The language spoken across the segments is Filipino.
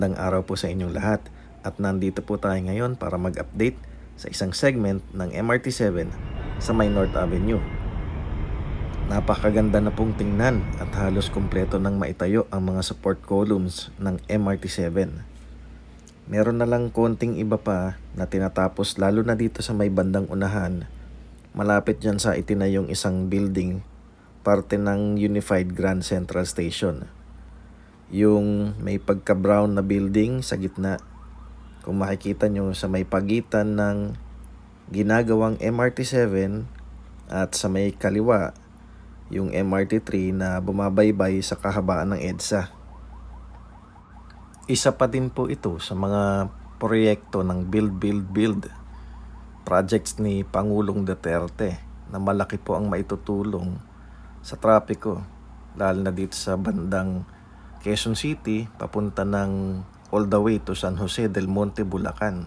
Magandang araw po sa inyong lahat at nandito po tayo ngayon para mag-update sa isang segment ng MRT7 sa may North Avenue. Napakaganda na pong tingnan at halos kumpleto nang maitayo ang mga support columns ng MRT7. Meron na lang konting iba pa na tinatapos lalo na dito sa may bandang unahan, malapit dyan sa itinayong isang building, parte ng Unified Grand Central Station. Yung may pagka-brown na building sa gitna. Kung makikita nyo sa may pagitan ng ginagawang MRT7 at sa may kaliwa, yung MRT3 na bumabaybay sa kahabaan ng EDSA. Isa pa din po ito sa mga proyekto ng Build projects ni Pangulong Duterte na malaki po ang maitutulong sa trapiko, lalo na dito sa bandang Quezon City papunta ng all the way to San Jose del Monte, Bulacan.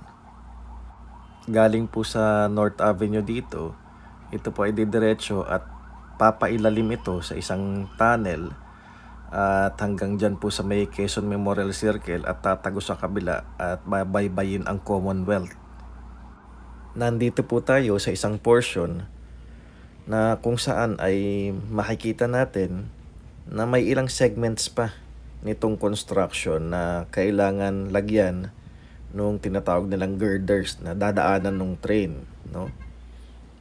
Galing po sa North Avenue dito, ito po ay didiretso at papailalim ito sa isang tunnel at hanggang dyan po sa may Quezon Memorial Circle at tatago sa kabila at babaybayin ang Commonwealth. Nandito po tayo sa isang portion na kung saan ay makikita natin na may ilang segments pa nitong construction na kailangan lagyan nung tinatawag nilang girders na dadaanan ng train, no?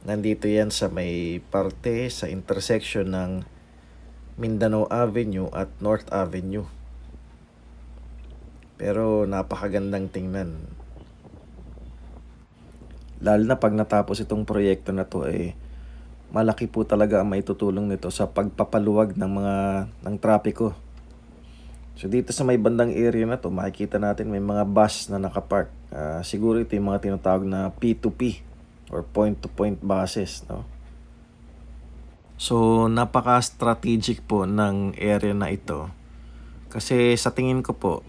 Nandito yan sa may parte sa intersection ng Mindanao Avenue at North Avenue. Pero napakagandang tingnan. Lalo na pag natapos itong proyekto na to, malaki po talaga ang maitutulong nito sa pagpapaluwag ng trapiko. So dito sa may bandang area na to, makikita natin may mga bus na nakapark. Siguro ito yung mga tinatawag na P2P or point-to-point buses, no? So napaka-strategic po ng area na ito. Kasi sa tingin ko po,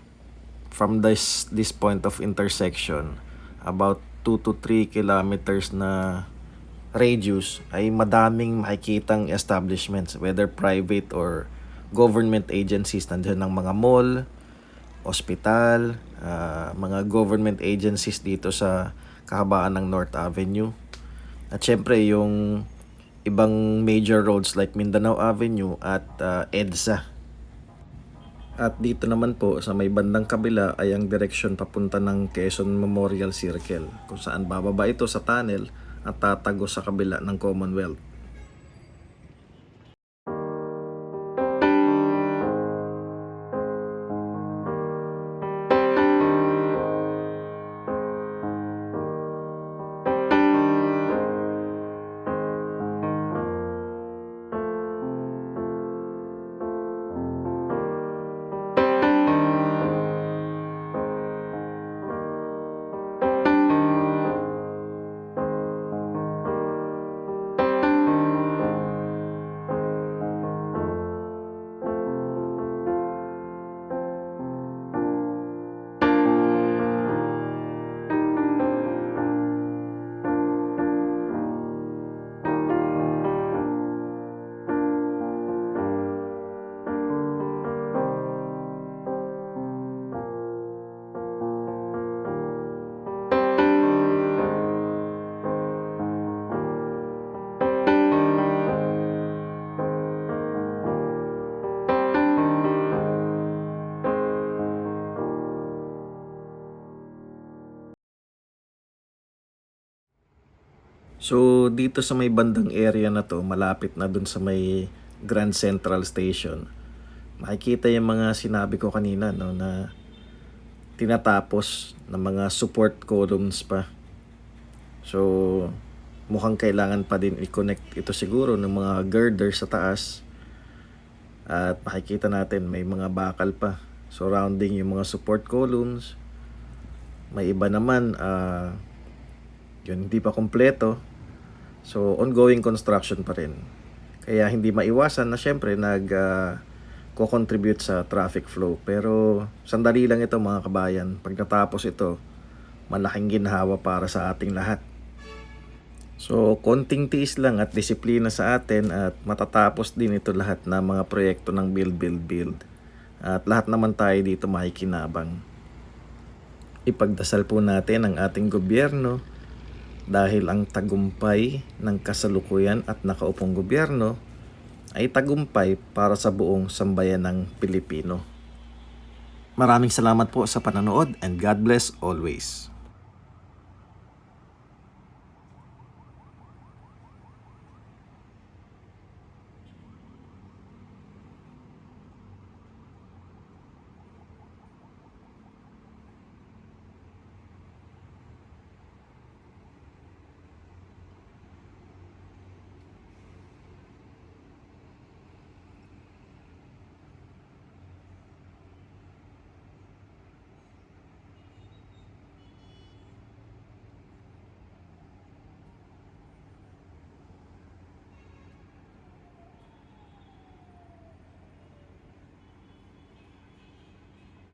from this point of intersection, about 2 to 3 kilometers na radius ay madaming makikitang establishments, whether private or government agencies. Nandiyan ng mga mall, ospital, mga government agencies dito sa kahabaan ng North Avenue. At syempre yung ibang major roads like Mindanao Avenue at EDSA. At dito naman po sa may bandang kabila ay ang direksyon papunta ng Quezon Memorial Circle, kung saan bababa ito sa tunnel at tatago sa kabila ng Commonwealth. So dito sa may bandang area na to, malapit na dun sa may Grand Central Station, makikita yung mga sinabi ko kanina, no, na tinatapos ng mga support columns pa. So mukhang kailangan pa din i-connect ito siguro ng mga girders sa taas. At makikita natin may mga bakal pa surrounding yung mga support columns. May iba naman yun hindi pa kompleto. So ongoing construction pa rin. Kaya hindi maiwasan na syempre ko-contribute sa traffic flow. Pero sandali lang ito mga kabayan. Pag natapos ito, malaking ginhawa para sa ating lahat. So konting tiis lang at disiplina sa atin at matatapos din ito lahat na mga proyekto ng build. At lahat naman tayo dito makikinabang. Ipagdasal po natin ang ating gobyerno dahil ang tagumpay ng kasalukuyan at nakaupong gobyerno ay tagumpay para sa buong sambayan ng Pilipino. Maraming salamat po sa panonood and God bless always.